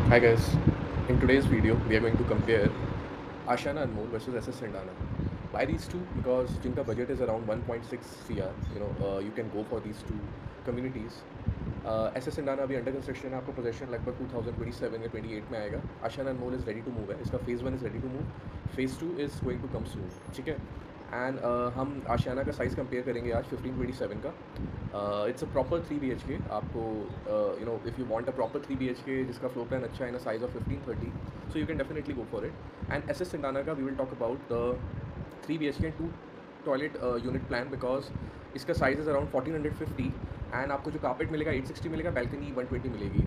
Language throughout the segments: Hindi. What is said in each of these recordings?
Hi guys, in today's video we are going to compare Ashiana Anmol versus SS Sindana. Why these two? Because जिनका budget is around 1.6 CR, you can go for these two communities. SS Sindana अभी अंडर कंस्ट्रक्शन है, आपको पोजेशन लगभग 2027 या 28 में आएगा. Ashiana Anmol is ready to move है, इसका phase 1 is ready to move, phase 2 is going to come soon. ठीक है. एंड हम आशियाना का साइज़ कंपेयर करेंगे आज 1527 का. It's a proper 3 BHK. आपको if you want a proper 3 BHK जिसका फ्लोर प्लान अच्छा है in size of 1530, so you can definitely go for it. And SS Cendana का we will talk about the 3 BHK and 2 toilet unit plan, because इसका साइज़ इज़ अराउंड 1450 एंड आपको जो कार्पेट मिलेगा 860 मिलेगा, बैल्कनी 120 मिलेगी.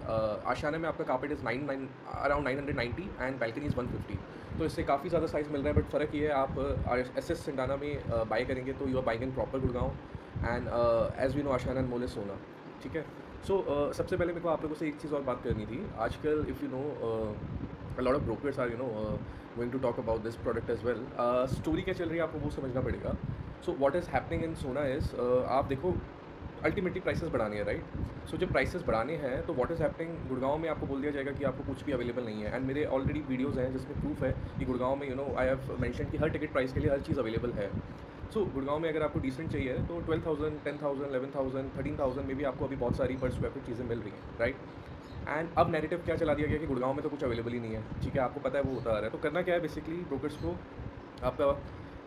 आशियाना में आपका carpet is around 990 and balcony is 150. तो इससे काफ़ी ज़्यादा साइज़ मिल रहा है, बट फ़र्क ये है आप SS सिंडाना में बाई करेंगे तो you are buying in proper Gurgaon and as we know Ashiana and मोल इज़ सोना. ठीक है. सो सबसे पहले मेरे को आप लोगों से एक चीज़ और बात करनी थी. आजकल if you know a lot of brokers are going to talk about this product as well. Story क्या चल रही है आपको वो समझना पड़ेगा. So what is happening in सोना इज़ आप देखो अल्टीमेटली प्राइसेस बढ़ाने हैं, राइट. सो जब प्राइसेस बढ़ाने हैं तो व्हाट इज़ हैपनिंग, गुड़गांव में आपको बोल दिया जाएगा कि आपको कुछ भी अवेलेबल नहीं है. एंड मेरे ऑलरेडी वीडियोज़ हैं जिसमें प्रूफ है कि गुड़गांव में आई हैव मेंशन कि हर टिकट प्राइस के लिए हर चीज़ अवेलेबल है. सो गुड़गांव में अगर आपको डिसेंट चाहिए तो 12,000, 10,000, 11,000, 13,000 में भी आपको अभी बहुत सारी पर स्क्वायर फीट चीज़ें मिल रही हैं, राइट. एंड अब नैरेटिव क्या चला दिया गया कि गुड़गांव में तो कुछ अवेलेबल ही नहीं है. ठीक है, आपको पता है वो होता आ रहा है. तो करना क्या है बेसिकली, ब्रोकर्स को आपका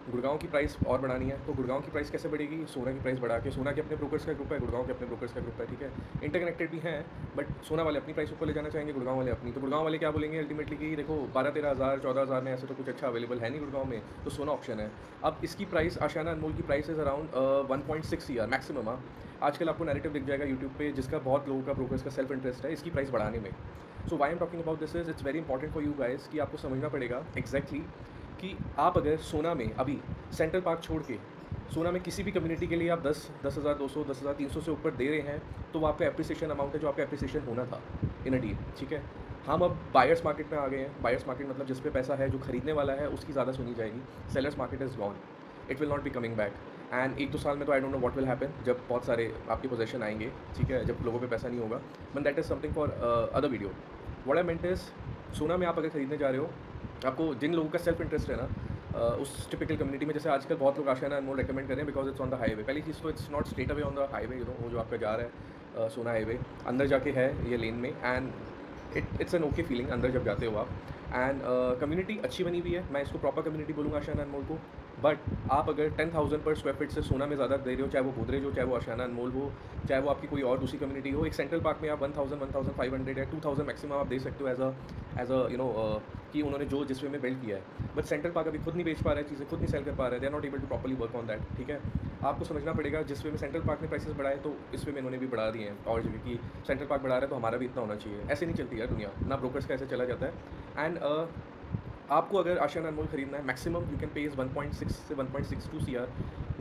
गुड़गांव की प्राइस और बढ़ानी है. तो गुड़गांव की प्राइस कैसे बढ़ेगी, सोना की प्राइस बढ़ा के. सोना के अपने ब्रोकर्स का ग्रुप है, गुड़गांव के अपने ब्रोकर्स का ग्रुप है. ठीक है, इंटरकनेक्टेड भी हैं, बट सोना वाले अपनी प्राइस ऊपर ले जाना चाहेंगे, गुड़गांव वाले अपनी. तो गुड़गांव वाले क्या बोलेंगे अल्टीमेटली कि देखो 12-13 हज़ार 14 हज़ार में ऐसे तो कुछ अच्छा अवेलेबल है नहीं गुड़गांव में, तो सोना ऑप्शन है. अब इसकी प्राइस आशियाना अनमोल की price is around 1.6 CR maximum. आजकल आपको नैरेटिव दिख जाएगा यूट्यूब पे जिसका बहुत लोगों का ब्रोकर्स का सेल्फ इंटरेस्ट है इसकी प्राइस बढ़ाने में. So why I'm talking about this is it's very important for you guys कि आपको समझना पड़ेगा एग्जैक्टली कि आप अगर सोना में अभी सेंट्रल पार्क छोड़ के सोना में किसी भी कम्युनिटी के लिए आप 10,200, 10,300 से ऊपर दे रहे हैं, तो वो आपका एप्रिसिएशन अमाउंट है जो आपका एप्रिसिएशन होना था इन अ डील. ठीक है, हम अब बायर्स मार्केट में आ गए हैं. बायर्स मार्केट मतलब जिस पे पैसा है, जो खरीदने वाला है उसकी ज़्यादा सुनी जाएगी. Sellers market is gone, it will not be coming back. And 1-2 साल में तो I don't know what will happen जब बहुत सारे आपके पोजीशन आएंगे. ठीक है, जब लोगों पे पैसा नहीं होगा. But that is something for other video. What I meant is, सोना में आप अगर खरीदने जा रहे हो, आपको जिन लोगों का सेल्फ इंटरेस्ट है ना उस टिपिकल कम्युनिटी में, जैसे आजकल बहुत लोग आशियाना अनमोल रेकमेंड करें because it's on the highway. पहली चीज़ तो it's not straight away on the highway, वो जो आपका जा रहा है सोना हाईवे अंदर जाके है ये लेन में. And it's an okay feeling अंदर जब जाते हो आप. एंड कम्युनिटी अच्छी बनी हुई है, मैं इसको प्रॉपर कम्युनिटी बोलूँगा आशियाना अनमोल को. बट आप अगर 10,000 पर स्क्वायर फीट से सोना में ज़्यादा दे रहे हो, चाहे वो गोदरेज हो, चाहे वो आशियाना अनमोल हो, चाहे वो आपकी कोई और दूसरी कम्युनिटी हो, एक सेंट्रल पार्क में आप 1,000, 1,500 या 2,000 मैक्सिमम आप दे सकते हो एज अ कि उन्होंने जो जिस वे में बिल्ड किया है. बट सेंट्रल पार्क अभी खुद नहीं बेच पा रहे हैं, चीज़ें खुद नहीं सेल कर पा रहे हैं, they are not able to properly work on that. ठीक है, आपको समझना पड़ेगा जिस वे में सेंट्रल पार्क ने प्राइसेस बढ़ाए तो इस वे में इन्होंने भी बढ़ा दिए हैं. और जगह की सेंट्रल पार्क बढ़ा रहा है तो हमारा भी इतना होना चाहिए. ऐसे नहीं चलती यार दुनिया, ना ब्रोकर्स का ऐसे चला जाता है. एंड आपको अगर आशियाना अनमोल खरीदना है, maximum you can pay is 1.6 से 1.62 CR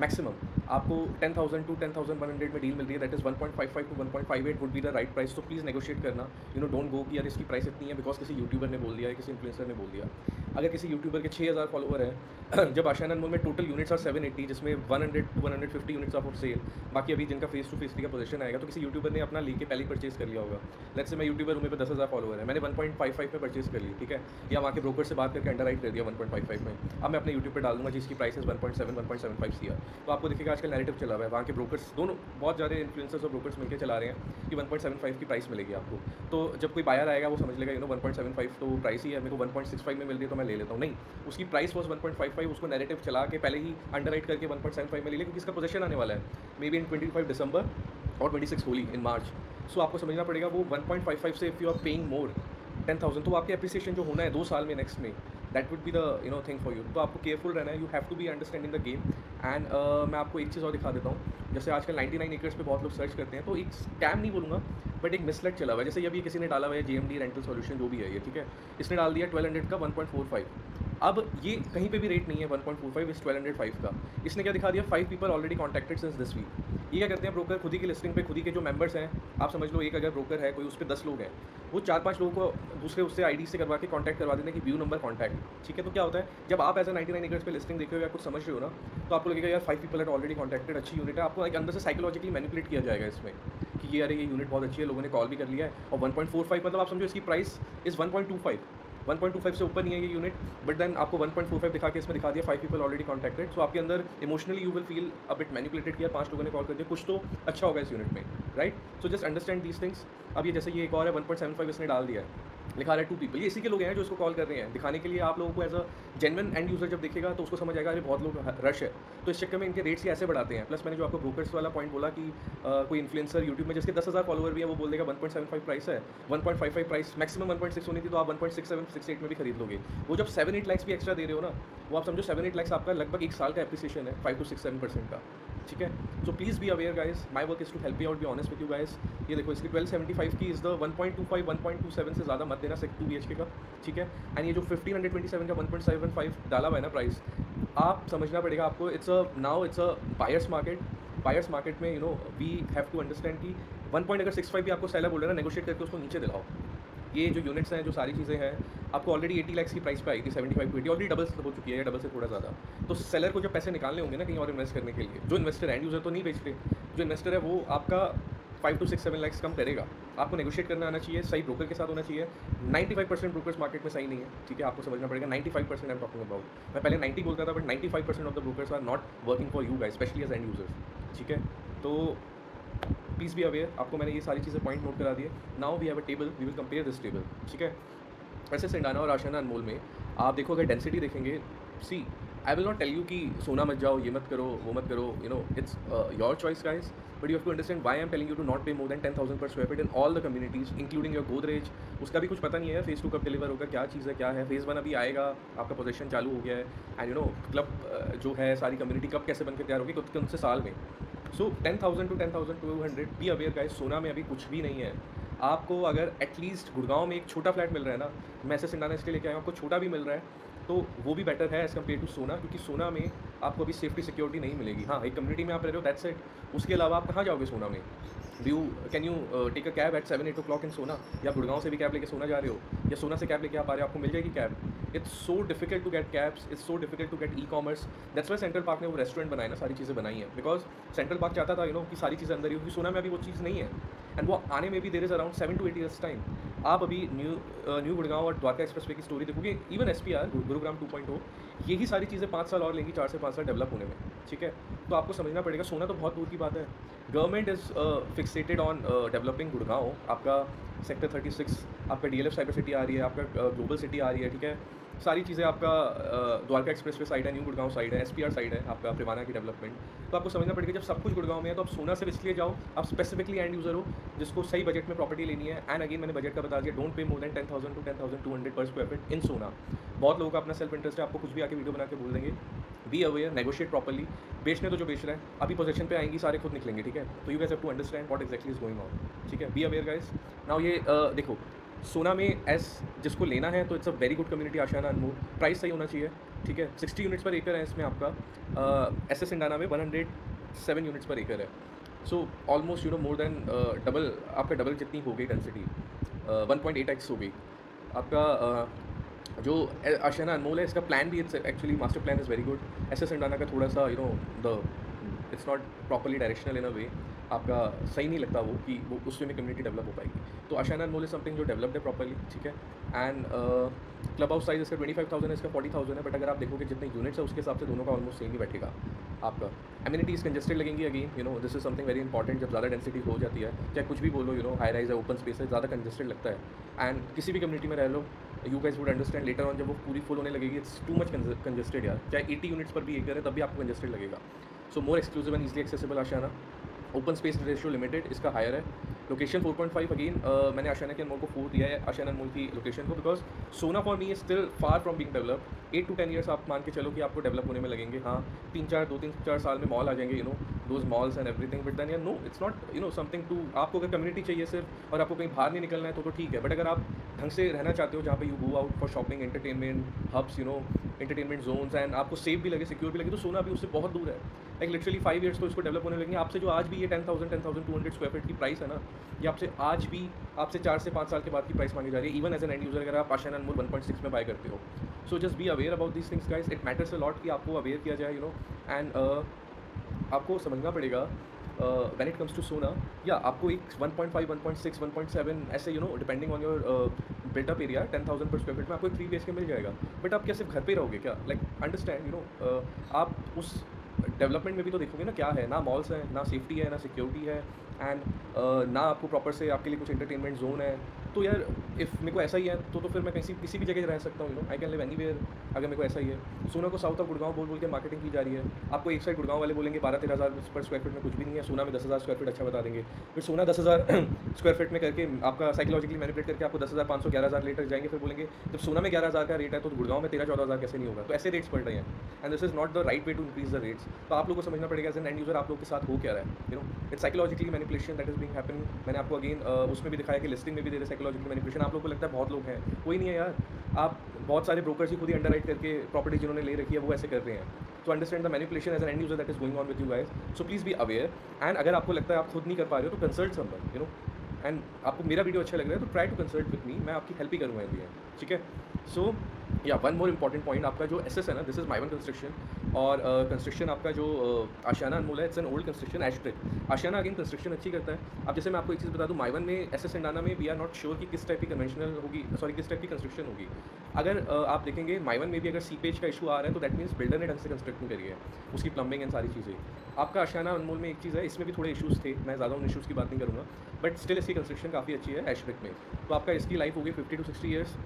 मैक्सिमम. आपको 10,000 टू 10,100 में डील मिल रही है, that is 1.55 to 1.58 would be the right price. तो प्लीज़ नेगोशिएट करना. डोंट गो कि यार इसकी प्राइस इतनी है बिकॉज किसी यूट्यूबर ने बोल दिया है, किसी इन्फ्लुएंसर ने बोल दिया. अगर किसी यूट्यूबर के 6,000 फॉलोवर हैं जब आशियाना अनमोल में टोटल यूनिट्स आर 780, जिसमें 100 टू 150 यूनिट्स ऑफ सेल, बाकी अभी जिनका फेस टू फेस का पोजीशन आएगा, तो किसी यूट्यूबर ने अपना लेके पहले ही परचेज कर लिया होगा. लेट्स से मैं यूट्यूबर हूँ, मेरे पे 10,000 फॉलोवर है, मैंने 1.55 में परचेज कर ली. ठीक है, या वहाँ के ब्रोकर से बात करके अंडर कर दिया 1.55 में. अब मैं अपने यूट्यूब पर डाल दूँगा जिसकी प्राइस है 1.7, 1.75 CR. तो आपको देखिएगा आजकल नैरेटिव चला हुआ है, वहाँ के ब्रोकर्स दोनों बहुत ज़्यादा इन्फ्लुएंसर्स और ब्रोकर्स मिलकर चला रहे हैं कि 1.75 की प्राइस मिलेगी आपको. तो जब कोई बायर आएगा वो समझ लेगा 1.75 तो प्राइस ही है, मेरे को 1.65 में मिल रही है तो मैं ले लेता हूँ. नहीं, उसकी प्राइस वॉज 1.55, उसको नैरेटिव चला के पहले ही अंडर करके 1.75 में ले लिया क्योंकि इसका पोजीशन आने वाला है मे बी इन 25 दिसंबर और 26 होली इन मार्च. सो आपको समझना पड़ेगा वो 1.55 से if you are paying more 10,000 तो आपके एप्रिसिएशन जो होना है 2 साल में नेक्स्ट में, that would be the thing for you. तो आपको केयरफुल रहना है, you have to be understanding the game. And मैं आपको एक चीज़ और दिखा देता हूँ. जैसे आजकल 99 एकर्स पे बहुत लोग सर्च करते हैं, तो एक स्कैम नहीं बोलूँगा बट एक मिसलेट चला हुआ है. जैसे अभी किसी ने डाला हुआ है GMD रेंटल सॉल्यूशन जो भी है ये. ठीक है, इसने डाल दिया 1200 का 1.45. अब ये कहीं पे भी रेट नहीं है 1.45 इस 1205 का. इसने क्या दिखा दिया, 5 people already contacted since this week. ये क्या करते हैं ब्रोकर, खुद ही की लिस्टिंग पे खुद ही के जो मेंबर्स हैं, आप समझ लो एक अगर ब्रोकर है कोई, उस पर 10 लोग हैं, वो 4-5 लोगों को दूसरे उससे ID से करवा के कॉन्टैक्ट करवा देते हैं कि व्यू नंबर कॉन्टैक्ट. ठीक है, तो क्या होता है जब आप एज अ 99 एकर्स पे लिस्टिंग देख रहे हो या कुछ समझ रहे हो ना, तो आपको लगेगा यार 5 पीपल आर ऑलरेडी कॉन्टैक्टेड, अच्छी यूनिट है. आपको एक अंदर से साइकोलॉजिकली मैनिपुलेट किया जाएगा इसमें कि ये अरे ये यूनिट बहुत अच्छी है, लोगों ने कॉल भी कर लिया है, और 1.45 मतलब आप समझो इसकी प्राइस इज़ 1.25, 1.25 से ऊपर नहीं है ये यूनिट, बट देन आपको 1.45 दिखा के इसमें दिखा दिया 5 पीपल ऑलरेडी कॉन्टैक्टेड। सो आपके अंदर emotionally you will feel a bit manipulated किया, 5 लोगों ने कॉल कर दिया, कुछ तो अच्छा होगा इस यूनिट में, right? So just understand these things. अब ये जैसे ये एक और है 1.75 इसने डाल दिया है, लिखा रहा है 2 पीपल, ये इसी के लोग हैं जो इसको कॉल कर रहे हैं, दिखाने के लिए आप लोगों को as a genuine end user जब देखेगा तो उसको समझ आएगा अरे बहुत लोग रश है, तो इस चक्कर में इनके रेट्स ही ऐसे बढ़ाते हैं। प्लस मैंने जो आपको ब्रोकर्स वाला पॉइंट बोला कि कोई इन्फ्लुएंसर यूट्यूब में जिसके 10,000 फॉलोवर भी है वो बोल देगा 1.75 प्राइस है, 1.55 प्राइस मैक्सिमम 1.6 होनी थी, तो आप 1.67 68 में भी खरीद लोगे। वो जब 7-8 लाख भी एक्स्ट्रा दे रहे हो ना, वो आप समझो 7-8 लाख आपका लगभग 1 साल का एप्रिसिएशन है, 5 to 6-7% का, ठीक है? So please be aware guys, my work is to help you out, be honest with you guys. ये देखो इसकी 1275 की इज़ द 1.25 1.27 से ज़्यादा मत देना सेक 2 BHK का, ठीक है? एंड ये जो 1527 का 1.75 डाला हुआ है ना प्राइस, आप समझना पड़ेगा आपको, it's a now it's a buyers market. Buyers market में वी हैव टू अंडरस्टैंड कि 1.65 भी आपको सेलर बोल रहे हैं ना, नेगोशिएट करके उसको नीचे दिलाओ। ये जो यूनिट्स हैं, जो सारी चीज़ें हैं, आपको ऑलरेडी 80 लाख की प्राइस पे आई थी, 75 to 80 ऑलरेडी डबल हो चुकी है, डबल से थोड़ा ज़्यादा। तो सेलर को जब पैसे निकालने होंगे ना कहीं और इन्वेस्ट करने के लिए, जो इन्वेस्टर एंड यूज़र तो नहीं बेच रहे, जो इन्वेस्टर है वो आपका 5 to 6-7 लाख कम करेगा। आपको नेगोशिएट करना आना चाहिए, सही ब्रोकर के साथ होना चाहिए। 95% ब्रोकर्स मार्केट में सही नहीं है, ठीक है? आपको समझना पड़ेगा 95% आई एम टॉकिंग अबाउट। मैं पहले 90 बोलता था, but 95% of the brokers are not working for you guys, specially as end users, ठीक है? तो प्लीज़ बी अवेयर, आपको मैंने ये सारी चीज़ें पॉइंट नोट करा दिए। Now we have a table, we will compare this table, ठीक है? वैसे सिंडाना और आशियाना अनमोल में आप देखो, अगर डेंसिटी देखेंगे, see I will not tell you कि सोना मत जाओ, ये मत करो, वो मत करो, you know it's your choice guys, but you have to understand why I am telling you to not pay more than 10,000 per square feet in all the communities including your Godrej. उसका भी कुछ पता नहीं है फेज़ 2 कब डिलीवर होगा, क्या चीज़ है, क्या है। फेज़ 1 अभी आएगा, आपका पोजीशन चालू हो गया है, एंड यू नो क्लब जो है सारी कम्युनिटी कब कैसे बन के तैयार होगी, कौन से साल में। सो 10,000 to 10,200, बी अवेयर गाइस, सोना में अभी कुछ भी नहीं है। आपको अगर एटलीस्ट गुड़गांव में एक छोटा फ्लैट मिल रहा है ना, मैं ऐसे सिंडाना इसलिए लेके आया हूँ, आपको छोटा भी मिल रहा है तो वो भी बेटर है एज़ कम्पेयर टू सोना, क्योंकि सोना में आपको अभी सेफ्टी सिक्योरिटी नहीं मिलेगी। हाँ, एक कम्युनिटी में आप रह रहे हो, दैट्स इट। उसके अलावा आप कहाँ जाओगे सोना में? Can you take a cab at 7-8 o'clock in Sohna? या गुड़गांव से भी कैब लेके सोना जा रहे हो, या सोना से कैब लेके आप आ रहे हो, आपको मिल जाएगी cab? It's so difficult to get cabs, it's so difficult to get e commerce. That's why central park ने वो रेस्टोरेंट बनाए ना, सारी चीज़ें बनाई हैं, बिकॉज सेंट्रल पार्क चाहता था कि सारी चीज़ें अंदर ही होगी। सोना में अभी वो चीज़ नहीं है, एंड वो आने में भी there is around 7 to 8 years time. आप अभी न्यू गुड़गांव और द्वारका एक्सप्रेसवे की स्टोरी देखोगे, इवन SPR गुरुग्राम 2.0, यही सारी चीज़ें 5 साल और लेंगी, 4 से 5 साल डेवलप होने में, ठीक है? तो आपको समझना पड़ेगा, सोना तो बहुत दूर की बात है। Government is fixated on developing Gurgaon, आपका सेक्टर 36, आपका DLF साइबर सिटी आ रही है, आपका ग्लोबल सिटी आ रही है, ठीक है? सारी चीज़ें आपका द्वारका एक्सप्रेसवे साइड है, न्यू गुड़गांव साइड है, SPR साइड है, आपका प्रिवाना की डेवलपमेंट। तो आपको समझना पड़ेगा, जब सब कुछ गुड़गांव में है तो आप सोना सिर्फ इसलिए जाओ, आप स्पेसिफिकली एंड यूज़र हो जिसको सही बजट में प्रॉपर्टी लेनी है। एंड अगेन मैंने बजट का बता दिया, don't pay more than 10,000 to 10,200 पर स्क्वायर फीट इन सोना। बहुत लोगों का अपना सेल्फ इंटरेस्ट है, आपको कुछ भी आके वीडियो बना के बोल देंगे। बी अवेयर, नेगोशिएट प्रॉपर्ली, बेचने तो जो बेच रहा है, अभी पोजीशन पे आएंगी सारे खुद निकलेंगे, ठीक है? तो you guys have to understand what exactly is going on, ठीक है? B aware guys. नाउ ये देखो, सोना में एस जिसको लेना है तो it's a very good community Ashiana Anmol, price सही होना चाहिए, ठीक है? 60 यूनिट्स पर एकड़ है इसमें आपका, SS इंडाना में 107 यूनिट्स पर एकड़ है। So almost you know more than double, आपका डबल जितनी हो गई डेंसिटी, 1.8x हो गई आपका। जो आशियाना अनमोल है, इसका प्लान भी, it's actually master plan is very good. SS इंडाना का थोड़ा सा you know the it's not properly directional in a way, आपका सही नहीं लगता वो कि वो उसमें भी कम्युनिटी डेवलप हो पाएगी। तो आशियाना अनमोल इज समथिंग जो डेवलप्ड है प्रॉपरली, ठीक है? एंड क्लब हाउस साइज इसका 25,000 है, इसका 40,000 है, बट अगर आप देखोगे जितने यूनिट्स है उसके हिसाब से दोनों का ऑलमोस्ट सेम ही बैठेगा आपका। एमिनिटीज़ कंजेस्टेड लगेंगी, again you know this is something very important. जब ज़्यादा डेंसिटी हो जाती है, चाहे कुछ भी बोलो, यू नो हाई राइज है, ओपन स्पेस है, ज़्यादा कंजेस्टेड लगता है। एंड किसी भी कम्युनिटी में रह लो, you guys would understand later on, जब वो पूरी फुल होने लगेगी, इट्स टू मच कंजेस्टेड यार। चाहे 80 यूनिट्स पर भी एक है, तब भी आपको कंजेस्टेड लगेगा। So more exclusive and easily accessible Ashiana. Open space ratio limited, इसका हायर है। लोकेशन 4.5, अगेन मैंने आशियाना के अनमोल को 4 दिया है, आशियाना अनमोल की लोकेशन को, बिकॉज सोना for me is still far from being develop. 8 to 10 years आप मान के चलो कि आपको डेवलप होने में लगेंगे। हाँ, 2-3-4 साल में मॉल आ जाएंगे, you know those malls and everything, but then no it's not you know something to, आपको अगर कम्युनिटी चाहिए सिर्फ और आपको कहीं बाहर नहीं निकलना है तो ठीक है, बट अगर आप ढंग से रहना चाहते हो जहाँ पे you go out for shopping, entertainment hubs, you know entertainment zones, and आपको सेफ भी लगे, सिक्योर भी लगे, तो सोना भी उससे बहुत दूर है। लाइक लिटरली 5 ईयर्स तो इसको डेवलप होने लगेंगे। आपसे जो आज भी ये 10,200 स्क्वायर फीट की प्राइस है ना, ये आपसे आज भी आपसे 4 से 5 साल के बाद की प्राइस मांगी जा रही है, even as an end user, अगर आप आशियाना अनमोल 1.6 में बाय करते हो। So just be aware about this things guys, it matters a lot कि आपको अवेयर किया जाए, यू नो। एंड आपको समझना पड़ेगा व्हेन इट कम्स टू सोना, या आपको एक 1.5, 1.6, 1.7 ऐसे depending on your built up area 10,000 per square feet में आपको एक 3 BHK मिल जाएगा। बट आप क्या सिर्फ घर पे रहोगे क्या? लाइक अंडरस्टैंड आप उस डेवलपमेंट में भी तो देखोगे ना, क्या है, ना मॉल्स हैं, ना सेफ्टी है, ना सिक्योरिटी है, एंड ना आपको प्रॉपर से आपके लिए कुछ एंटरटेनमेंट जोन है। तो यार इफ़ मेरे को ऐसा ही है तो फिर मैं किसी भी जगह रह सकता हूँ, आई कैन लिव एनीवेयर। अगर मेरे को ऐसा ही है, सोना को साउथ ऑफ गुड़गांव बोल के मार्केटिंग की जा रही है। आपको एक साइड गुड़गांव वाले बोलेंगे 12-13 हज़ार पर स्क्वायर फीट में कुछ भी नहीं है, सोना में 10,000 स्क्वायर फीट अच्छा बता देंगे। फिर सोना 10,000 स्क्वायर फीट में करके आपका साइकोलॉजिकली मैनिपुलेट करके आपको 10,500 11,000 रेट जाएंगे। फिर बोलेंगे जब सोना में 11,000 का रेट है तो गुड़गांव में 13-14 हज़ार कैसे नहीं होगा? तो ऐसे रेट्स पड़ रहे हैं, and this is not the right way to increase the rates. तो आप लोगों को समझना पड़ेगा एज एन एंड यूजर आप लोग के साथ हो क्या रहा है, it's psychologically manipulation that is being happening. मैंने आपको अगेन उसमें भी दिखाया कि लिस्टिंग में भी दे रहे साइकोलॉजिकल मैनिपुलेशन। आप लोगों को लगता है बहुत लोग हैं, कोई नहीं है यार। आप बहुत सारे ब्रोकर्स ही खुद ही अंडरराइट करके प्रॉपर्टी जिन्होंने ले रखी है वो ऐसे कर रहे हैं। तो understand the manipulation as an end user that is going on with you guys. So please be aware, and अगर आपको लगता है आप खुद नहीं कर पा रहे हो तो कंसल्ट समवन, एंड आपको मेरा वीडियो अच्छा लग रहा है तो try to consult with me, मैं आपकी हेल्प ही करूँगा इन दी एंड, ठीक है। सो या वन मोर इंपॉर्टेंट पॉइंट, आपका जो एसएस है ना, दिस इज माइवन कंस्ट्रक्शन, और कंस्ट्रक्शन आपका जो आशियाना अनमोल है, इट्स एन ओल्ड कंस्ट्रक्शन एशट्रिक। आशियाना अगेन कंस्ट्रक्शन अच्छी करता है। अब जैसे मैं आपको एक चीज़ बता दूं, माइवन में एसएस अंडाना में वी आर नॉट श्योर कि किस टाइप की कन्वेंशनल होगी, सॉरी किस टाइप की कंस्ट्रक्शन होगी। अगर आप देखेंगे माइवन में भी अगर सीपेज का इशू आ रहा है तो दैट मीन्स बिल्डर ने ढंग से कंस्ट्रक्ट नहीं करी है, उसकी प्लम्बिंग एंड सारी चीज़ें। आपका आशियाना अनमोल में एक चीज़ है, इसमें भी थोड़े इशूज़ थे, मैं ज़्यादा उन इशूज़ की बात नहीं करूँगा, बट स्टिल इसकी कंस्ट्रक्शन काफ़ी अच्छी है एशट्रिक में। तो आपका इसकी लाइफ होगी 50 to 60 ईयर्स।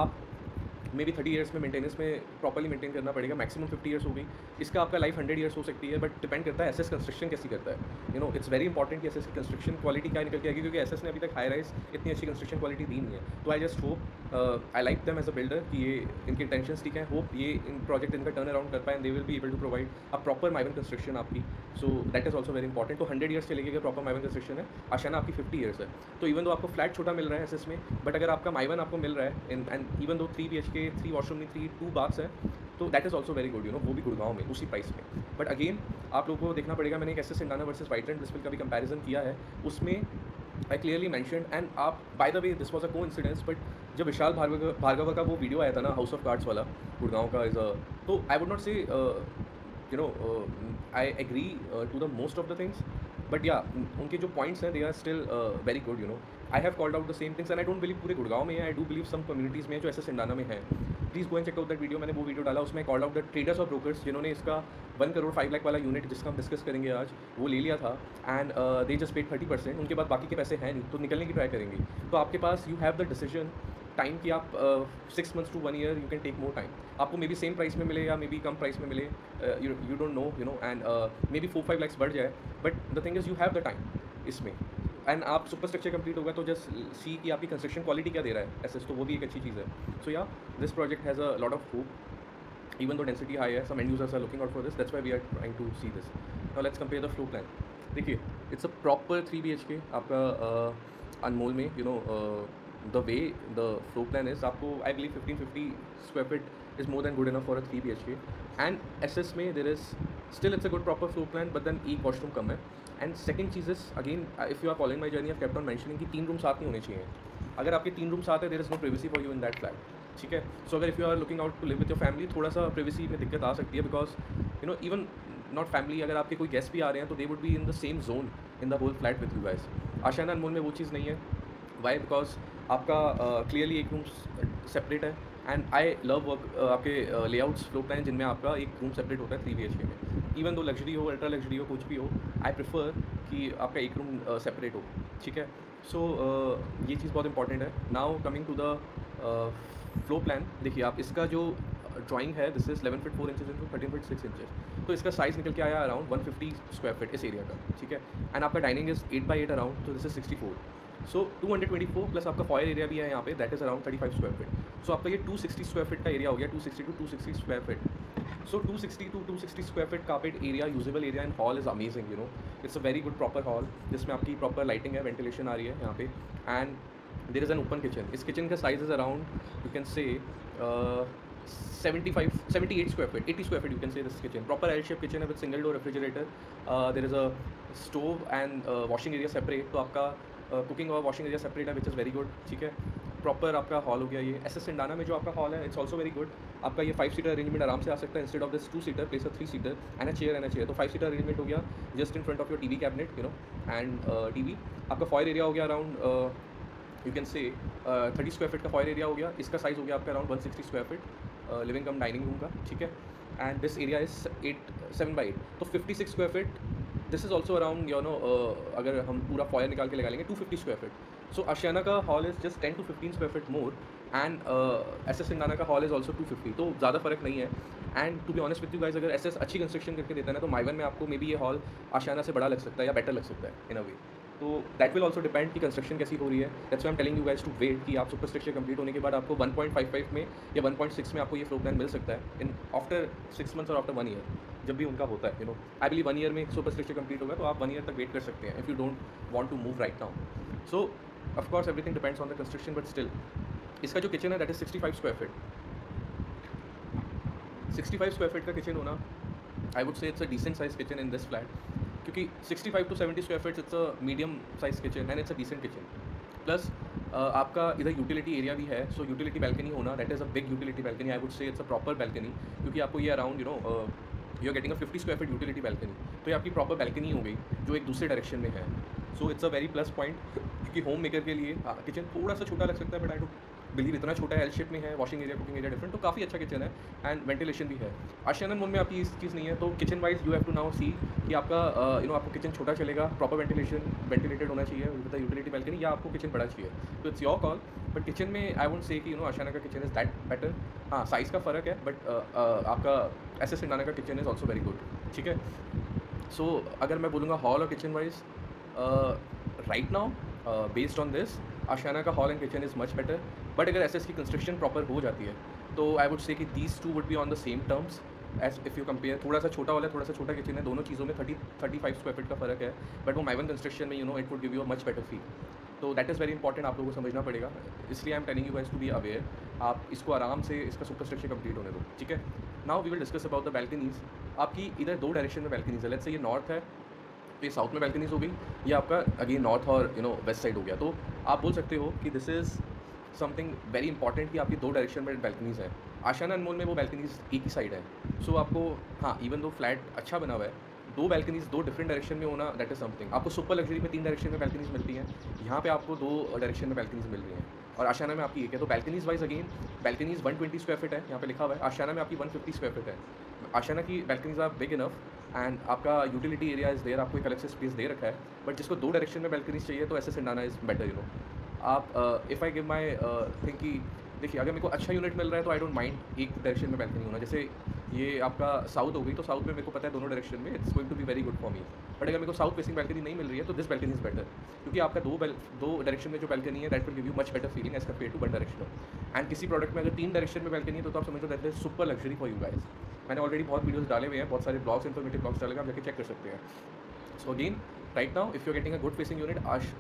आप मे बी 30 ईयर्स में मेंटेनेंस में प्रॉपर्ली मेंटेन करना पड़ेगा, मैक्सिमम 50 ईयर्स हो गई। इसका आपका लाइफ 100 ईयर्स हो सकती है, बट डिपेंड करता है एसएस कंस्ट्रक्शन कैसी करता है। इट्स वेरी इंपॉर्टेंट कि एसएस की कंस्ट्रक्शन क्वालिटी क्या निकल के आएगी, क्योंकि एसएस ने अभी तक हाई राइज इतनी अच्छी कंस्ट्रक्शन क्वालिटी दी नहीं है। तो I just hope, I like them as a builder कि ये इनके इंटेंशंस ठीक है, होप ये इन प्रोजेक्ट इनका टर्न अराउंड कर पाए, they will be able to provide a proper Mivan construction आपकी। So that is also very important. तो 100 ईयर्स चलेगी अगर प्रॉपर माइवन कंस्ट्रक्शन है। आशियाना आपकी 50 ईयर्स है। तो इवन दो आपको फ्लैट छोटा मिल रहा है एसएस में, बट अगर आपका माइवन आपको मिल रहा है and even though 3 BHK 3 washroom नहीं 2 बाथ्स हैं, तो that is also very good, वो भी गुड़गांव में उसी प्राइस में। बट अगेन आप लोगों को देखना पड़ेगा, मैंने एक एसएस अंडाना वर्सेस वाइटलैंड ब्रिस्टल का भी कंपैरिजन किया है, उसमें आई क्लियरली मैंशनड, एंड आप by the way this was a coincidence, but जब विशाल भार्गव का वो वीडियो आया था ना हाउस ऑफ कार्ड्स वाला गुड़गांव का, इज़ तो आई would not say I agree to the most of the things, but या उनके जो पॉइंट्स हैं they are still very good. I have called out the same things and I don't believe पूरे गुड़गांव में है, I do believe some communities में जो एसएस अंडाना में है। Please go and check out that video, मैंने वो वीडियो डाला, उसमें कॉल्ड आउट द ट्रेडर्स और ब्रोकर्स जिन्होंने इसका 1 करोड़ 5 लाख वाला यूनिट जिसका हम डिस्कस करेंगे आज, वो ले लिया था, एंड दे जस्ट पेड 30%। उनके बाद बाकी के पैसे हैं नहीं, तो निकलने की ट्राई करेंगे। तो आपके पास you have the decision time कि आप 6 months to 1 year you can take more time. आपको मे बी सेम प्राइस में मिले या मे बी कम प्राइस में मिले, you don't know, and may be 4-5 lakhs बढ़ जाए, but the thing is you have the time इसमें, एंड आप सुपर स्ट्रक्चर कंप्लीट होगा तो जस्ट सी कि आपकी कंस्ट्रक्शन क्वालिटी क्या दे रहा है एसएस, तो वो भी एक अच्छी चीज़ है। सो या this project has a lot of hope, even though density high है, some end users are looking out for this, that's why we are trying to see this. Now let's compare the floor plan. देखिए it's a proper 3 BHK आपका अनमोल में, the way the floor plan is, आपको I believe 1550 square feet is more than good enough for a 3 BHK, and SS में there is still it's a good proper floor plan, but then एक washroom कम है। एंड सेकंड चीज़ is again, if you are following my journey, I have kept on mentioning कि 3 रूम साथ नहीं होने चाहिए। अगर आपके 3 रूम साथ है, there is no privacy for you in that flat, ठीक है। सो अगर if you are looking out to live with your family, थोड़ा सा प्रिवेसी में दिक्कत आ सकती है, बिकॉज इवन नॉट फैमिली, अगर आपके कोई गेस्ट भी आ रहे हैं तो they would be in the same zone in the whole flat with you guys. Ashiana Anmol में वो चीज़ नहीं है। वाई? बिकॉज आपका क्लियरली एक रूम सेपरेट है, एंड आई लव वर्क आपके लेआउट्स फ्लोर प्लान जिनमें आपका एक रूम सेपरेट होता है 3 BHK में। इवन दो लग्जरी हो, अल्ट्रा लग्जरी हो, कुछ भी हो, आई प्रेफर कि आपका एक रूम सेपरेट हो, ठीक है। सो ये चीज़ बहुत इंपॉर्टेंट है। Now coming to the floor plan, देखिए आप इसका जो ड्राइंग है, this is 11 feet 4 inches into 13 feet 6 inches, तो इसका साइज़ निकल के आया अराउंड 150 स्क्वायर फीट इस एरिया का, ठीक है। एंड आपका डाइनिंग इज 8x8 अराउंड, तो दिस इज 64, सो 224 प्लस आपका फॉयर एरिया भी है यहाँ पे, that is around 35 square feet. So आपका ये 260 स्क्वायर फीट का एरिया हो गया, 260 to 260 square feet. So 260 to 260 square feet carpet area, usable area, and hall is amazing, it's a very good proper hall जिसमें आपकी प्रॉपर लाइटिंग है, वेंटिलेशन आ रही है यहाँ पे, and there is an open kitchen. इस किचन का size is around you can से 78 square feet, 80 square feet you can से this kitchen. Proper L shape kitchen है with single door refrigerator, there is a stove and washing area separate, तो आपका कुकिंग और वॉशिंग एरिया सेपरेट है, विच इज़ वेरी गुड, ठीक है। प्रॉपर आपका हॉल हो गया ये। एसएस सिंडाना में जो आपका हॉल है इट्स ऑल्सो वेरी गुड। आपका ये 5 सीटर अरेंजमेंट आराम से आ सकता है, instead of this 2 seater place a 3 seater and a chair. तो 5 सीटर अरेंजमेंट हो गया just in front of your TV cabinet, you know, and TV. आपका फॉयर एरिया हो गया अराउंड यू कैन से 30 स्क्वायर फीट का फॉयर एरिया हो गया। इसका साइज़ हो गया आपका अराउंड 160 स्क्वायर फीट लिविंग कम डाइनिंग रूम का, ठीक है। And this area is 7 by 8, तो 56 square feet. This is also around you no अगर हम पूरा फॉयर निकाल के लगा लेंगे 250 स्क्वायर फीट। सो आशियाना का hall is just 10 to 15 square feet more and SS Cendana का हॉल इज़ ऑल्सो 250, तो ज़्यादा फर्क नहीं है। And to be honest with you guys, अगर एसएस अच्छी कंस्ट्रक्शन करके देता है ना तो माइवन में आपको मे बी ये हॉल आशियाना से बड़ा लग सकता है या बेटर लग सकता है इन अ वे। तो दैट विल ऑल्सो डिपेंड कि कंस्ट्रक्शन कैसी हो रही है। That's why I am telling you guys to wait कि आप सुपर स्ट्रक्चर कंप्लीट होने के बाद आपको 1.55 में या 1.6 में आपको ये फ्लोर प्लान मिल सकता है इन आफ्टर 6 मंथ्स और आफ्टर 1 ईयर, जब भी उनका होता है, you know. I believe 1 year में सुपर स्ट्रक्चर कंप्लीट होगा तो आप 1 ईयर तक वेट कर सकते हैं if you don't want to move right now. So of course everything depends on the construction, but still इसका जो किचन है that is 65 square feet. 65 square feet का किचन होना, I would say it's a decent size kitchen in this flat, क्योंकि 65 to 70 square feets it's a medium size kitchen and it's a decent kitchen. Plus आपका इधर यूटिलिटी एरिया भी है, सो यूटिलिटी बैल्कनी होना that is a big utility balcony. I would say it's a proper balcony, क्योंकि आपको ये around you know you are getting a 50 square feet utility balcony, तो ये आपकी प्रॉपर बैल्कनी हो गई जो एक दूसरे डायरेक्शन में है। So it's a very plus point, क्योंकि होम मेकर के लिए किचन थोड़ा सा छोटा लग सकता है, बट आई डोंट बिलीव इतना छोटा है। एल शेप में है, washing area cooking area different, तो काफ़ी अच्छा किचन है एंड वेंटिलेशन भी है। आशियाना मोड में आपकी इस चीज़ नहीं है, तो kitchen wise you have to now see कि आपका यू नो आपको किचन छोटा चलेगा, प्रॉपर वेंटिलेटेड होना चाहिए विद द यूटिलिटी बैल्कनी, या आपको किचन बड़ा चाहिए, तो it's your call. But kitchen में आई वोंट से कि यू नो आशियाना का किचन इज़ दैट बेटर। हाँ, साइज़ का फ़र्क है, बट आपका एसएस सिंडाना का kitchen is also very good, ठीक है। सो अगर मैं बोलूँगा हॉल और kitchen wise right now based on this, Ashiana का hall and kitchen is much better. But अगर एसएस की कंस्ट्रक्शन प्रॉपर हो जाती है तो आई वुड से कि these two would be on the same terms as if you compare. थोड़ा सा छोटा वाला थोड़ा सा छोटा किचन है, दोनों चीज़ों में 35 स्क्वायर फीट का फ़र्क है, बट वो माइवन कंस्ट्रक्शन में you know it would give you a much better feel. तो दैट इज़ वेरी इंपॉर्टेंट, आप लोगों को समझना पड़ेगा, इसलिए I am telling you guys to be aware. आप इसको आराम से इसका सुपर स्ट्रक्चर कंप्लीट होने दो, ठीक है। Now we will discuss about the balconies. आपकी इधर 2 डायरेक्शन में बैल्कनीज़ है। लेट्स से ये नॉर्थ है तो ये साउथ में बैल्कनीज़ हो गई, ये आपका अगेन नॉर्थ और यू नो वेस्ट साइड हो गया। तो आप बोल सकते हो कि this is something very important कि आपकी 2 डायरेक्शन में बैल्कनीज़ है। आशियाना अनमोल में वो बैल्कनीज़ एक ही साइड है। सो आपको हाँ, इवन दो फ्लैट अच्छा बना हुआ है, 2 बैल्कनीज़ 2 डिफरेंट डायरेक्शन में होना दैट इज़ समथिंग। आपको सुपर लग्जरी में 3 डायरेक्शन में बैल्कनीज़ मिलती हैं, यहाँ पे आपको 2 डायरेक्शन में बैल्कनीज़ मिल रही हैं, और आशियाना में आपकी एक है। तो balconies wise again balconies 120 square feet है, यहाँ पे लिखा हुआ है। आशियाना में आपकी 150 स्क्वायर फीट है। आशियाना की balconies are big enough and आपका यूटिलिटी एरिया इज़ देयर, आपको एक अलग से स्पेस दे रखा है। बट जिसको 2 डायरेक्शन में बैल्कनीज़ चाहिए तो SS Cendana is better, you know. आप if I give my think कि देखिए, अगर मेरे को अच्छा यूनिट मिल रहा है तो आई डोंट माइंड एक डायरेक्शन में बैल्कनी होना। जैसे ये आपका साउथ हो गई, तो साउथ में मेरे को पता है दोनों डायरेक्शन में it's going to be very good for me. But अगर मेरे को साउथ फेसिंग बैल्कनी नहीं मिल रही है तो दिस बैल्कनी इज़ बेटर, क्योंकि आपका दो डायरेक्शन में जो बैल्कनी है that will give you much better feeling as compare to one direction. And किसी प्रोडक्ट में अगर 3 डायरेक्शन में बैल्कनी है तो आप समझो that is super luxury for you guys. मैंने ऑलरेडी बहुत वीडियोस डाले हुए हैं, बहुत सारे ब्लॉग्स, इन्फॉर्मेटिव ब्लॉग्स डाले हुए हैं, आप जाके चेक कर सकते हैं। So again right now if you're getting a good facing unit,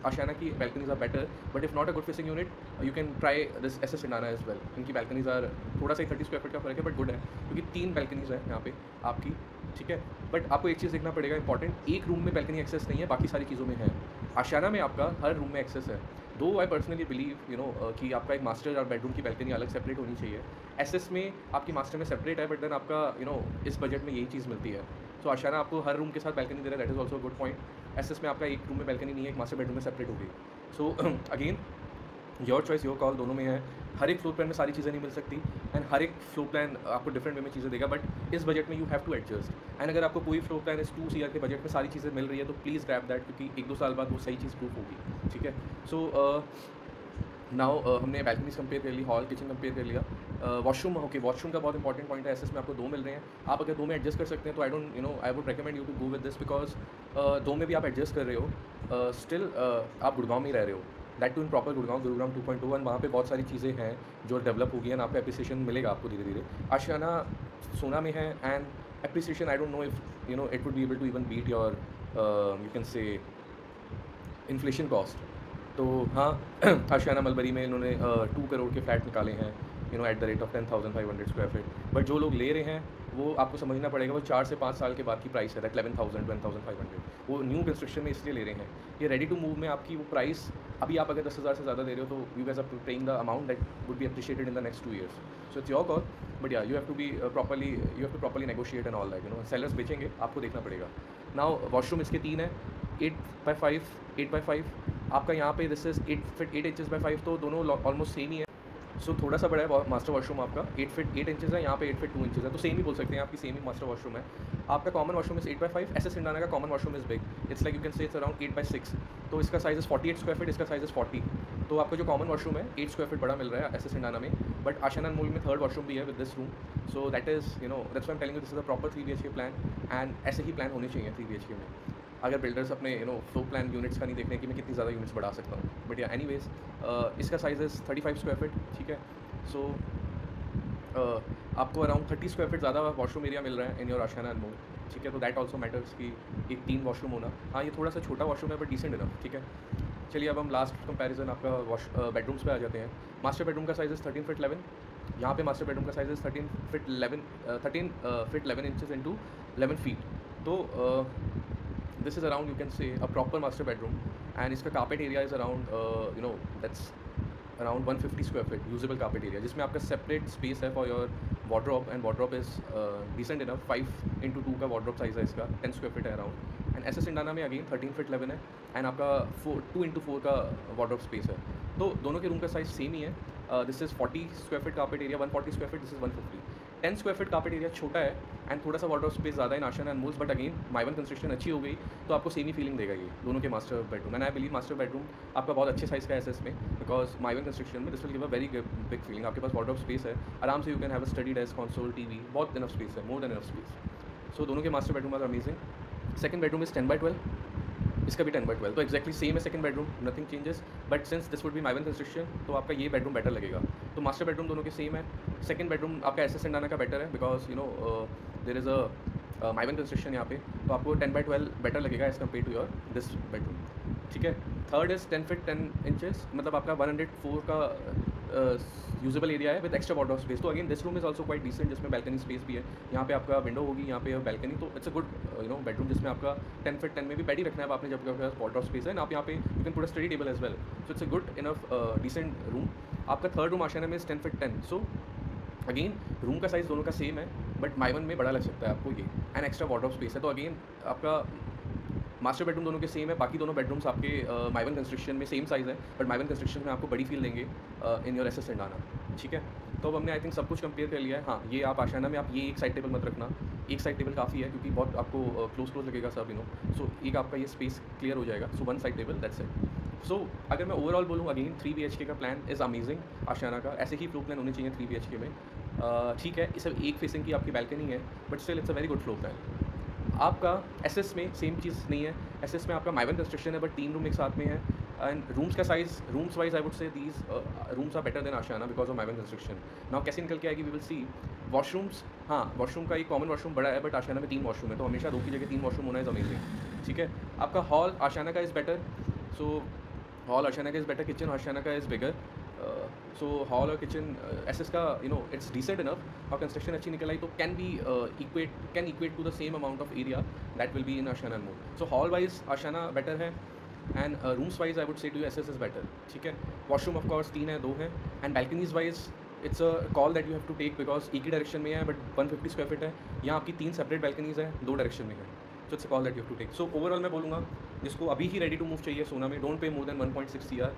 Ashiana की balconies are better, but if not a good facing unit you can try this SS Sindana as well। इनकी balconies are थोड़ा सा ही 30 स्क्वायर फीट का फ़र्क है, बट गुड है, क्योंकि 3 balconies है यहाँ पे आपकी, ठीक है। बट आपको एक चीज़ देखना पड़ेगा इंपॉर्टेंट, एक रूम में balcony एक्सेस नहीं है, बाकी सारी चीज़ों में है। आशियाना में आपका हर रूम में एक्सेस है। दो I personally believe you know कि आपका एक मास्टर और बेडरूम की बैल्कनी अलग सेपरेट होनी चाहिए। एसएस में आपकी मास्टर में सेपरेट है, बट देन आपका यू नो इस बजट में यही चीज़ मिलती है। सो आशियाना आपको हर रूम के साथ बैल्कनी दे रहा है, that is also good point. SS में आपका एक रूम में बैल्कनी नहीं है, एक मास्टर बेडरूम में सेपरेट हो गई। So again your choice your call, दोनों में है। हर एक फ्लोर प्लान में सारी चीज़ें नहीं मिल सकती, एंड हर एक फ्लोर प्लान आपको डिफरेंट वे में चीज़ें देगा, बट इस बजट में you have to adjust. And अगर आपको कोई फ्लोर प्लान इस 2 CR के बजट में सारी चीज़ें मिल रही है तो प्लीज़ ग्रैब दैट, क्योंकि 1-2 साल बाद वो सही चीज़ प्रूफ होगी, ठीक है। सो नाउ हमने बैल्कनीज कंपेयर कर ली, हॉल किचन कंपेयर कर लिया। वॉशरूम, ओके, वॉशरूम का बहुत इंपॉर्टेंट पॉइंट है। एसएस में आपको 2 मिल रहे हैं, आप अगर 2 में एडजस्ट कर सकते हैं तो I don't you know I would recommend you to go with this, because 2 में भी आप एडजस्ट कर रहे हो, स्टिल आप गुड़गांव में ही रह रहे हो, that too in proper Gurugram 2.1, वहाँ पे बहुत सारी चीज़ें हैं जो डेवलप हो गई हैं, आपको एप्रिसिएशन मिलेगा आपको धीरे धीरे। आशियाना सोना में है, and appreciation I don't know if you know it would be able to even beat your you can say inflation cost. तो हाँ, आशियाना मलबरी में इन्होंने 2 करोड़ के फ्लैट निकाले हैं, you know at the rate of 10,500 square feet. But जो लोग ले रहे हैं वो आपको समझना पड़ेगा, वो 4 से 5 साल के बाद की प्राइस है, दैट 11,000 12,500। वो न्यू कंस्ट्रक्शन में इसलिए ले रहे हैं। ये रेडी टू मूव में आपकी वो प्राइस अभी आप अगर 10,000 से ज़्यादा दे रहे हो तो you guys are paying the amount that would be appreciated in the next 2 years. So it's your call, but या you have to be properly, you have to properly negotiate and all that, sellers बेचेंगे, आपको देखना पड़ेगा. नाउ वॉशरूम इसके 3 है, 8x5, 8x5. आपका यहाँ पे this is 8 feet 8 inches by 5, तो दोनों ऑलमोस्ट सेम ही है. सो थोड़ा सा बड़ा है मास्टर वॉशरूम आपका, 8 फीट 8 इंचज़ है, यहाँ पे 8 फीट 2 इंचज़ है, तो सेम ही बोल सकते हैं, आपकी सेम ही मास्टर वॉशरूम है. आपका common washroom is 8x5, SS Cendana का common washroom is big, it's like you can say it's around 8x6. तो इसका साइज इज 48 स्क्वायर फीट, इसका साइज इज 40. तो आपको जो कॉमन वॉशरूम है 8 स्क्वायर फीट बड़ा मिल रहा है एसएस सिंडाना में, बट आशियाना अनमोल में थर्ड वॉशरूम भी है with this room. So that is that's why I am telling you this is a proper 3 BHK plan, and ऐसे ही प्लान होने चाहिए 3 BHK में. अगर बिल्डर्स अपने फ्लोर प्लान यूनिट्स का नहीं देखने कि मैं कितनी ज़्यादा यूनिट्स बढ़ा सकता हूँ, बट या एनीवेज इसका साइज इज़ 35 स्क्वायर फीट, ठीक है. सो आपको अराउंड 30 स्क्वायर फीट ज़्यादा वॉशरूम एरिया मिल रहा है इन योर आशियाना अनमोल, ठीक है. तो दैट ऑल्सो मैटर्स कि एक 3 वॉशरूम होना. हाँ, ये थोड़ा सा छोटा वॉशरूम है बट डिसेंट इनफ, ठीक है. चलिए अब हम लास्ट कंपैरिजन आपका बेडरूम्स पे आ जाते हैं. मास्टर बेडरूम का साइज इज़ 13 फीट 11. यहाँ पे मास्टर बेडरूम का size is 13 feet 11 inches into 11 feet. तो this is around you can say a proper master bedroom, and इसका carpet area is around that's around 150 square feet usable carpet area, जिसमें आपका सेपरेट स्पेस है for your wardrobe, and wardrobe is decent enough. 5x2 का वार्डरोब साइज़ है इसका, 10 स्क्वायर फीट है अराउंड. एंड एसएस इंडाना में अगेन 13 फीट 11 है, एंड आपका 2x4 का वार्डरोब स्पेस है. तो दोनों के रूम का साइज़ सेम ही है. This is 40 square feet carpet area, 140 square feet, this is 150. 10 square feet carpet area छोटा है एंड थोड़ा सा वार्डरोब स्पेस ज़्यादा है in Ashiana Anmols, but again Mivan construction अच्छी हो गई तो आपको सेम ही फीलिंग देगा ये दोनों के master bedroom. And I believe master bedroom आपका बहुत अच्छे साइज़ का है एसएस में, बिकॉज माइवन कंस्ट्रक्शन में this will give a very big feeling. आपके पास वार्डरोब स्पेस है, आराम से you can have a study desk, console, TV, बहुत इनफ स्पेस है, more than enough space. So दोनों के master bedroom are amazing. Second bedroom is 10x12, इसका भी 10x12, तो एक्जैक्टली सेम है second bedroom, nothing changes. But since this would be माइवन construction तो आपका ये बेडरूम बेटर लगेगा. तो मास्टर बेडरूम दोनों के सेम है. सेकंड बेडरूम आपका एसएस सिंडाना का बेटर है, because there is a Mivan construction यहाँ पे, तो आपको 10x12 बेटर लगेगा as compare to your this bedroom, ठीक है. थर्ड इज़ 10 फीट 10 इंचज़, मतलब आपका 104 का यूजेबल एरिया है विद एक्स्ट्रा वार्डरोब स्पेस. तो again this room is also quite decent, जिसमें बैल्कनी स्पेस भी है. यहाँ पे आपका विंडो होगी, यहाँ पे बैल्कनी, तो इट्स अ गुड बेडरूम, जिसमें आपका 10 फीट 10 में भी बेड ही रखना है आपने, जब आपके पास वार्डरोब स्पेस है. आप यहाँ पे you can put a study table as well. So it's a good enough decent room. आपका थर्ड रूम आशियाना में 10 फीट 10. सो अगेन रूम का साइज़ दोनों का सेम है, बट माइवन में बड़ा लग सकता है आपको ये, एंड एक्स्ट्रा वार्डरोब स्पेस है. तो अगेन आपका मास्टर बेडरूम दोनों के सेम है, बाकी दोनों बेडरूम्स आपके माइवन कंस्ट्रक्शन में सेम साइज़ है, बट माइवन कंस्ट्रक्शन में आपको बड़ी फील देंगे इन योर एसएस सिंडाना, ठीक है. तो अब हमने आई थिंक सब कुछ कंपेयर कर लिया है. हाँ, ये आप आशियाना में आप ये एक साइड टेबल मत रखना, एक साइड टेबल काफ़ी है, क्योंकि बहुत आपको क्लोज लगेगा सब, सो एक आपका ये स्पेस क्लियर हो जाएगा. So one side table, that's it. So अगर मैं ओवरऑल बोलूँ अगेन 3 BHK का प्लान इज़ अमेजिंग आशियाना का. ऐसे ही फ्लोर प्लान होने चाहिए 3 BHK में, ठीक है. इस एक फेसिंग की आपकी बैल्कनी है, but still it's a very good floor plan. आपका एसएस में सेम चीज़ नहीं है. एसएस में आपका माइवन कंस्ट्रक्शन है, बट 3 रूम एक साथ में है, एंड रूम्स का size, rooms wise I would say these rooms are better than Ashiana because of Mivan construction. Now कैसे निकल के आएगी वी विल सी. वॉशरूम्स, हाँ, वॉशरूम का एक कॉमन वॉशरूम बड़ा है, बट आशियाना में 3 वॉशरूम है, तो हमेशा 2 की जगह 3 वॉशरूम होना इज़ अमेजिंग, ठीक है. आपका हॉल आशियाना का is better, so hall Ashiana का इज़ बेटर, किचन आशियाना का इज़ बिगर. सो हॉल और किचन एसएस का इट्स डिसेंट इनफ, और कंस्ट्रक्शन अच्छी निकल आई तो can equate to the same amount of area that will be in Ashiana Anmol. So hall wise Ashiana better है, and rooms wise I would say to you SS is better, ठीक है. वॉशरूम ऑफ कोर्स 3 है, 2 है, and balconies wise it's a call that you have to take, because एक ही डायरेक्शन में है, बट 150 स्क्वायर फीट है. यहाँ आपकी 3 सेपरेट बैल्कनीज है, 2 डायरेक्शन में है. So it's a call that you have to take. So overall मैं बोलूँगा जिसको अभी ही रेडी टू मूव चाहिए सोना में, don't pay more then 1.6 CR.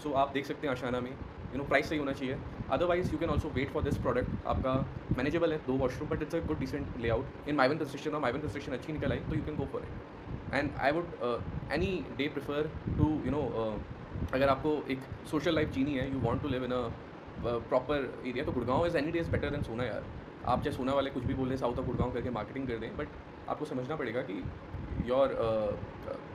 सो आप देख सकते हैं आशियाना में प्राइस सही होना चाहिए. Otherwise you can also wait for this product. आपका मैनेजेबल है, 2 washroom, but it's a good decent layout in Mivan construction, और माइवन कंस्ट्रक्शन अच्छी निकल आई तो you can go for it. And I would any day prefer to अगर आपको एक सोशल लाइफ जीनी है, you want to live in a proper area, तो Gurgaon is any days better than Sohna यार. आप चाहे सोना वाले कुछ भी बोल रहे साउथ ऑफ गुड़गांव करके मार्केटिंग कर दें, बट आपको समझना पड़ेगा कि your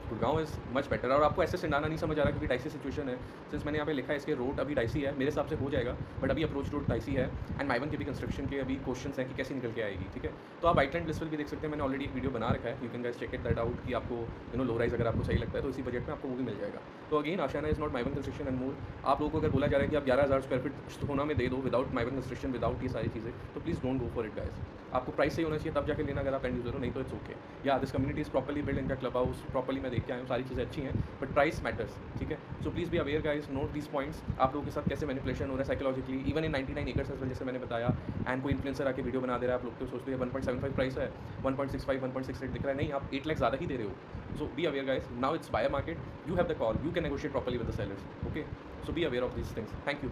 Gurgaon is much better. और आपको ऐसे सिंडाना नहीं समझ आ रहा क्योंकि डाइसी सिचुएशन है. सिंस मैंने यहाँ पे लिखा है इसके रोड अभी डाइसी है, मेरे हिसाब से हो जाएगा, बट अभी अप्रोच रोड डाइसी है, एंड माइवन के भी कंस्ट्रक्शन के अभी क्वेश्चन हैं कि कैसे निकल के आएगी, ठीक है. तो आप आइटलैंड लिस्ट भी देख सकते हैं, मैंने ऑलरेडी एक वीडियो बना रखा है, you can guys check it that out कि आपको लो राइज अगर आपको सही लगता है तो इसी बजट में आपको वो भी मिल जाएगा. तो again Ashiana is not Mivan construction and more. आप लोगों को अगर बोला जा रहा है कि आप 11,000 स्क्वायर फीट सोना में दे दो विदाउट माइवन कंस्ट्रक्शन, विदाउट ये सारी चीज़ें, तो please don't go for it guys. आपको प्राइस सही होना चाहिए तब जाकर लेना, अगर आप एंड यूजर हो, नहीं तो इट्स ओके. या this community is properly build, इनका क्लब हाउस प्रॉपर्ली मैं देख के आए हो, सारी चीज़ें अच्छी हैं, बट प्राइस मैटर्स, ठीक है। So please be aware guys, note these points. आप लोगों के साथ कैसे मैनिपुलेशन हो रहा है psychologically, even in 99 acres as well, जैसे मैंने बताया। एंड कोई इन्फ्लुएंसर आके वीडियो बना दे रहा है, आप लोग तो सोचते हैं 1.75 प्राइस है, 1.65 1.68 दिख रहा है, नहीं आप 8 लाख ज़्यादा ही दे रहे हो। So be aware guys, now it's buyer market, you have the call, you can negotiate properly with the sellers, okay. So be aware of these things, thank you.